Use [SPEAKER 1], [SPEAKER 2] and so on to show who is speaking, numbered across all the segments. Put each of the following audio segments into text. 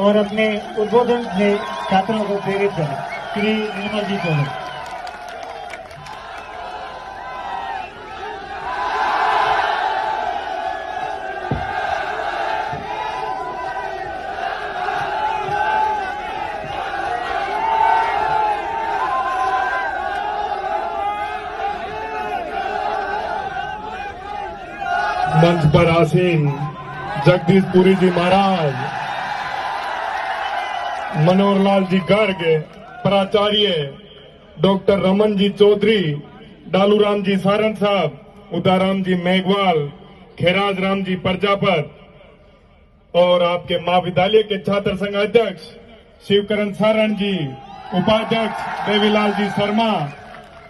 [SPEAKER 1] और अपने उद्बोधन से छात्रों को प्रेरित करें। श्री निर्मल जी चौधरी।
[SPEAKER 2] मंच पर आसीन जगदीशपुरी जी महाराज, मनोहर लाल जी गर्ग, प्राचार्य डॉक्टर रमन जी चौधरी, डालूराम जी सारन साहब, उदाराम जी मेघवाल, खेराज राम जी प्रजापत और आपके महाविद्यालय के छात्र संघ अध्यक्ष शिवकरण सारण जी, उपाध्यक्ष देवीलाल जी शर्मा,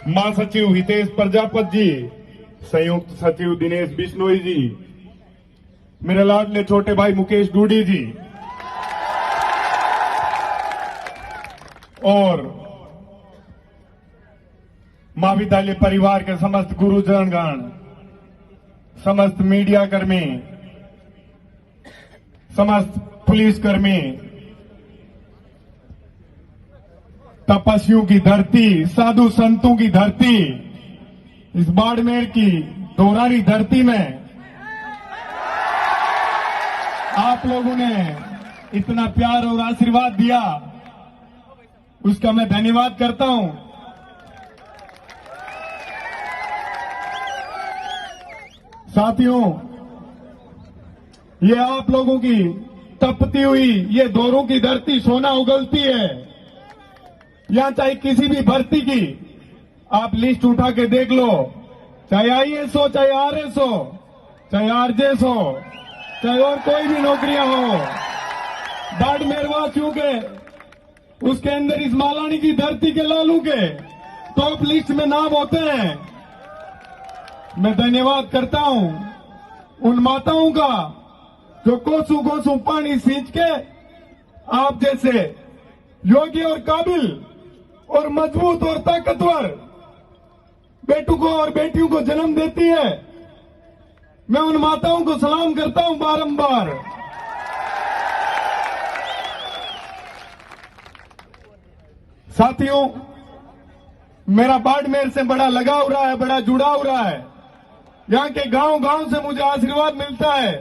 [SPEAKER 2] महासचिव हितेश प्रजापत जी, संयुक्त सचिव दिनेश बिश्नोई जी, मेरे लाडले छोटे भाई मुकेश डूडी जी और महाविद्यालय परिवार के समस्त गुरुजनगण, समस्त मीडिया कर्मी, समस्त पुलिसकर्मी, तपस्वियों की धरती, साधु संतों की धरती, इस बाड़मेर की दोरारी धरती में आप लोगों ने इतना प्यार और आशीर्वाद दिया, उसका मैं धन्यवाद करता हूं। साथियों, ये आप लोगों की तपती हुई ये दोरों की धरती सोना उगलती है। यहां चाहे किसी भी भर्ती की आप लिस्ट उठा के देख लो, चाहे आईएएस हो, चाहे आरएस हो, चाहे आरजेएस हो, चाहे और कोई भी नौकरियां हो, बाड़मेर वासियों के उसके अंदर इस मालानी की धरती के लालू के टॉप लिस्ट में नाम होते हैं। मैं धन्यवाद करता हूं उन माताओं का जो कोसों कोसों पानी सींच के आप जैसे योग्य और काबिल और मजबूत और ताकतवर बेटों को और बेटियों को जन्म देती है। मैं उन माताओं को सलाम करता हूं बारंबार। साथियों, मेरा बाड़मेर से बड़ा लगाव रहा है, बड़ा जुड़ाव रहा है। यहां के गांव गांव से मुझे आशीर्वाद मिलता है।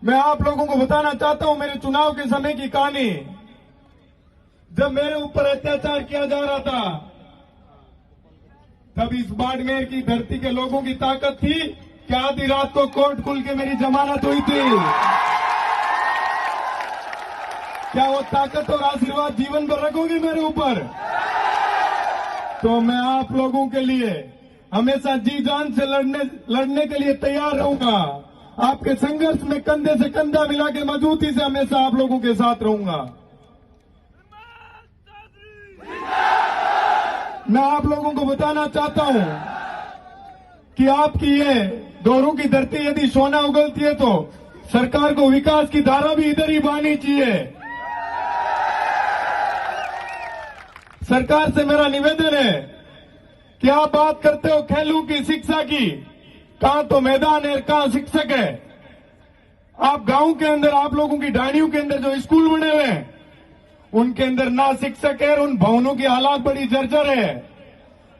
[SPEAKER 2] मैं आप लोगों को बताना चाहता हूं मेरे चुनाव के समय की कहानी। जब मेरे ऊपर अत्याचार किया जा रहा था, तब इस बाड़मेर की धरती के लोगों की ताकत थी कि आधी रात को कोर्ट खुल के मेरी जमानत हुई थी। क्या वो ताकत और आशीर्वाद जीवन भर रखोगे मेरे ऊपर? तो मैं आप लोगों के लिए हमेशा जी जान से लड़ने के लिए तैयार रहूंगा। आपके संघर्ष में कंधे से कंधा मिला के मजबूती से हमेशा आप लोगों के साथ रहूंगा। मैं आप लोगों को बताना चाहता हूं कि आपकी ये दोरों की धरती यदि सोना उगलती है तो सरकार को विकास की धारा भी इधर ही बहनी चाहिए। सरकार से मेरा निवेदन है कि आप बात करते हो खेलों की शिक्षा की, कहां तो मैदान है, कहां शिक्षक है। आप गांव के अंदर, आप लोगों की ढाणियों के अंदर जो स्कूल बने हुए हैं उनके अंदर ना शिक्षक है और उन भवनों की हालात बड़ी जर्जर है।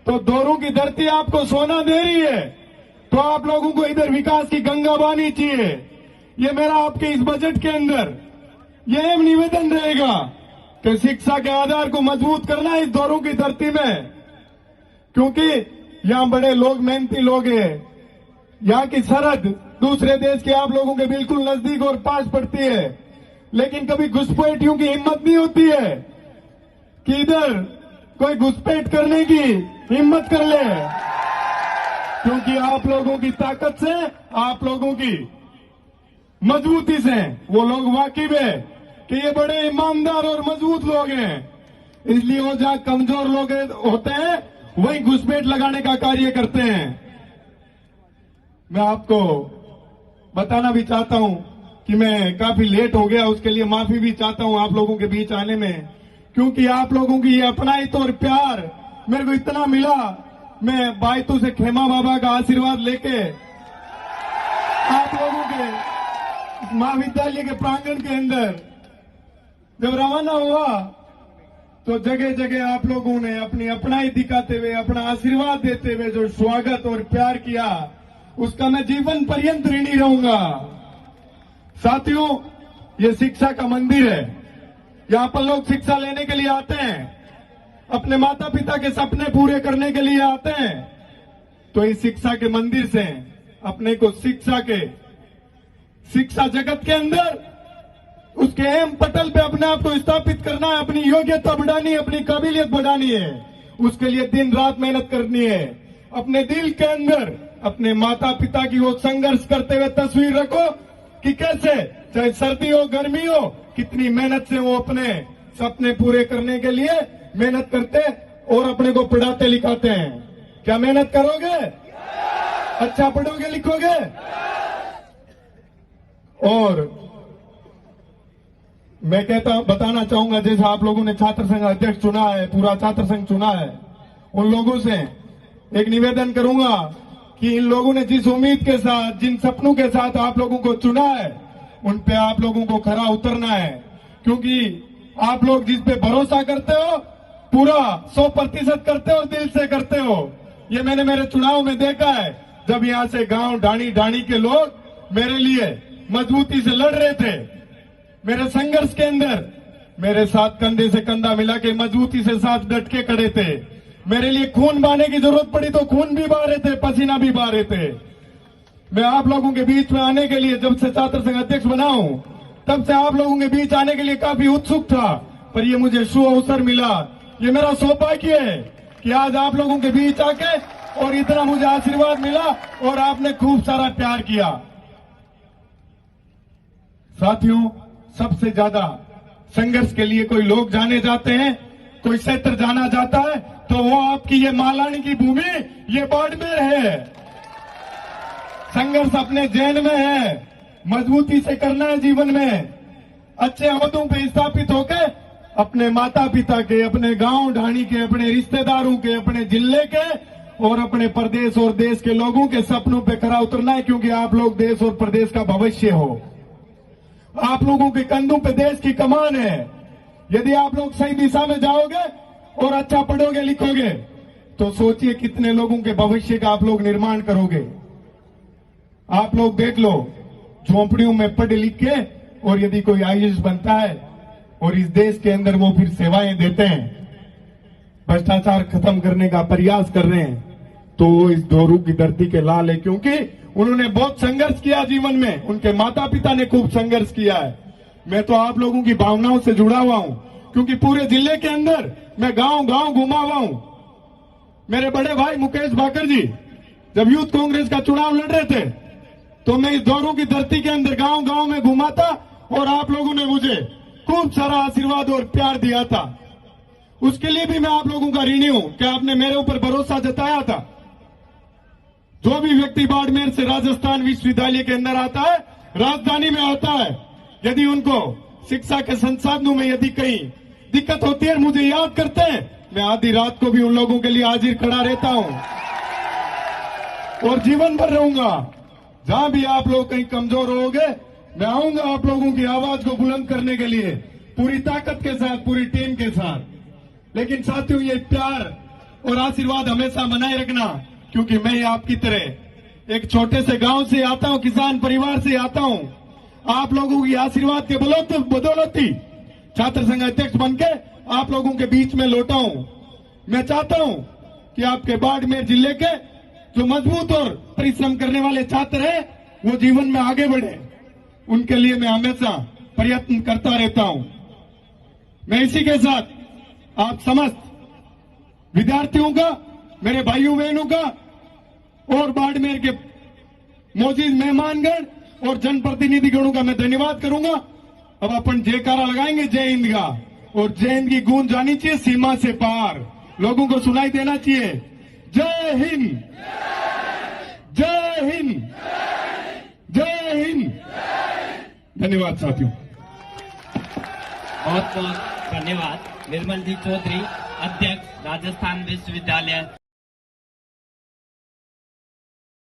[SPEAKER 2] तो दोरों की धरती आपको सोना दे रही है तो आप लोगों को इधर विकास की गंगा बहनी चाहिए। ये मेरा आपके इस बजट के अंदर यह निवेदन रहेगा कि शिक्षा के आधार को मजबूत करना है इस दोरों की धरती में, क्योंकि यहां बड़े लोग, मेहनती लोग हैं। यहां की सरहद दूसरे देश के आप लोगों के बिल्कुल नजदीक और पास पड़ती है, लेकिन कभी घुसपैठियों की हिम्मत नहीं होती है कि इधर कोई घुसपैठ करने की हिम्मत कर ले, क्योंकि आप लोगों की ताकत से, आप लोगों की मजबूती से वो लोग वाकिफ है कि ये बड़े ईमानदार और मजबूत लोग हैं। इसलिए वो जहां कमजोर लोग होते हैं वही घुसपैठ लगाने का कार्य करते हैं। मैं आपको बताना भी चाहता हूं कि मैं काफी लेट हो गया, उसके लिए माफी भी चाहता हूं आप लोगों के बीच आने में, क्योंकि आप लोगों की ये अपनाइत और प्यार मेरे को इतना मिला। मैं बायतू से खेमा बाबा का आशीर्वाद लेके आप लोगों के महाविद्यालय के प्रांगण के अंदर जब रवाना हुआ तो जगह जगह आप लोगों ने अपनी अपनाई दिखाते हुए, अपना आशीर्वाद देते हुए जो स्वागत और प्यार किया, उसका मैं जीवन पर्यंत ऋणी रहूंगा। साथियों, ये शिक्षा का मंदिर है। यहां पर लोग शिक्षा लेने के लिए आते हैं, अपने माता पिता के सपने पूरे करने के लिए आते हैं। तो इस शिक्षा के मंदिर से अपने को शिक्षा जगत के अंदर उसके अहम पटल पे अपने आप को स्थापित करना है, अपनी योग्यता बढ़ानी है, अपनी काबिलियत बढ़ानी है। उसके लिए दिन रात मेहनत करनी है। अपने दिल के अंदर अपने माता पिता की वो संघर्ष करते हुए तस्वीर रखो कि कैसे, चाहे सर्दी हो गर्मी हो, कितनी मेहनत से वो अपने सपने पूरे करने के लिए मेहनत करते और अपने को पढ़ाते लिखाते हैं। क्या मेहनत करोगे? अच्छा पढ़ोगे लिखोगे? और मैं बताना चाहूंगा, जैसे आप लोगों ने छात्र संघ अध्यक्ष चुना है, पूरा छात्र संघ चुना है, उन लोगों से एक निवेदन करूंगा कि इन लोगों ने जिस उम्मीद के साथ, जिन सपनों के साथ आप लोगों को चुना है, उन पे आप लोगों को खरा उतरना है। क्योंकि आप लोग जिस पे भरोसा करते हो, पूरा 100% करते हो, दिल से करते हो। ये मैंने मेरे चुनाव में देखा है। जब यहां से गांव ढाणी के लोग मेरे लिए मजबूती से लड़ रहे थे, मेरे संघर्ष के अंदर मेरे साथ कंधे से कंधा मिला के मजबूती से साथ डट के खड़े थे। मेरे लिए खून बहाने की जरूरत पड़ी तो खून भी बहा रहे थे, पसीना भी बहा रहे थे। मैं आप लोगों के बीच में आने के लिए, जब से छात्र संघ अध्यक्ष बना हूं, तब से आप लोगों के बीच आने के लिए काफी उत्सुक था, पर ये मुझे शुभ अवसर मिला। ये मेरा सौभाग्य है कि आज आप लोगों के बीच आके और इतना मुझे आशीर्वाद मिला और आपने खूब सारा प्यार किया। साथियों, सबसे ज्यादा संघर्ष के लिए कोई लोग जाने जाते हैं, कोई क्षेत्र जाना जाता है, तो वो आपकी ये मालानी की भूमि, ये बाड़मेर है। संघर्ष अपने जैन में है, मजबूती से करना है जीवन में। अच्छे ओहदों पे स्थापित होकर अपने माता पिता के, अपने गांव ढाणी के, अपने रिश्तेदारों के, अपने जिले के और अपने प्रदेश और देश के लोगों के सपनों पे खरा उतरना है। क्योंकि आप लोग देश और प्रदेश का भविष्य हो। आप लोगों के कंधों पे देश की कमान है। यदि आप लोग सही दिशा में जाओगे और अच्छा पढ़ोगे लिखोगे, तो सोचिए कितने लोगों के भविष्य का आप लोग निर्माण करोगे। आप लोग देख लो, झोंपड़ियों में पढ़ लिख के और यदि कोई आईएएस बनता है और इस देश के अंदर वो फिर सेवाएं देते हैं, भ्रष्टाचार खत्म करने का प्रयास कर रहे हैं, तो वो इस दोरू की धरती के लाल है। क्योंकि उन्होंने बहुत संघर्ष किया जीवन में, उनके माता पिता ने खूब संघर्ष किया है। मैं तो आप लोगों की भावनाओं से जुड़ा हुआ हूं, क्योंकि पूरे जिले के अंदर मैं गांव गांव घुमा हुआ हूं। मेरे बड़े भाई मुकेश भाकर जी जब यूथ कांग्रेस का चुनाव लड़ रहे थे, तो मैं इस दोरू की धरती के अंदर गांव गांव में घुमा था और आप लोगों ने मुझे खूब सारा आशीर्वाद और प्यार दिया था। उसके लिए भी मैं आप लोगों का ऋणी हूं कि आपने मेरे ऊपर भरोसा जताया था। जो भी व्यक्ति बाड़मेर से राजस्थान विश्वविद्यालय के अंदर आता है, राजधानी में आता है, यदि उनको शिक्षा के संसाधनों में यदि कहीं दिक्कत होती है, मुझे याद करते हैं, मैं आधी रात को भी उन लोगों के लिए हाजिर खड़ा रहता हूं और जीवन भर रहूंगा। जहां भी आप लोग कहीं कमजोर होगे, मैं आऊंगा आप लोगों की आवाज को बुलंद करने के लिए, पूरी ताकत के साथ, पूरी टीम के साथ। लेकिन साथियों, ये प्यार और आशीर्वाद हमेशा बनाए रखना, क्योंकि मैं आपकी तरह एक छोटे से गांव से आता हूं, किसान परिवार से आता हूं। आप लोगों की आशीर्वाद के बदौलत ही छात्र संघ अध्यक्ष बनके आप लोगों के बीच में लौटा हूं। मैं चाहता हूं कि आपके बाड़मेर जिले के जो मजबूत और परिश्रम करने वाले छात्र हैं, वो जीवन में आगे बढ़े। उनके लिए मैं हमेशा प्रयत्न करता रहता हूं। मैं इसी के साथ आप समस्त विद्यार्थियों का, मेरे भाइयों बहनों का और बाड़मेर के मौजूद मेहमानगण और जनप्रतिनिधिगणों का मैं धन्यवाद करूंगा। अब अपन जयकारा लगाएंगे जय हिंद का, और जय हिंद की गूंज जानी चाहिए सीमा से पार, लोगों को सुनाई देना चाहिए। जय हिंद, जय हिंद, जय हिंद। धन्यवाद साथियों।
[SPEAKER 3] बहुत बहुत धन्यवाद निर्मल जी चौधरी, अध्यक्ष राजस्थान विश्वविद्यालय।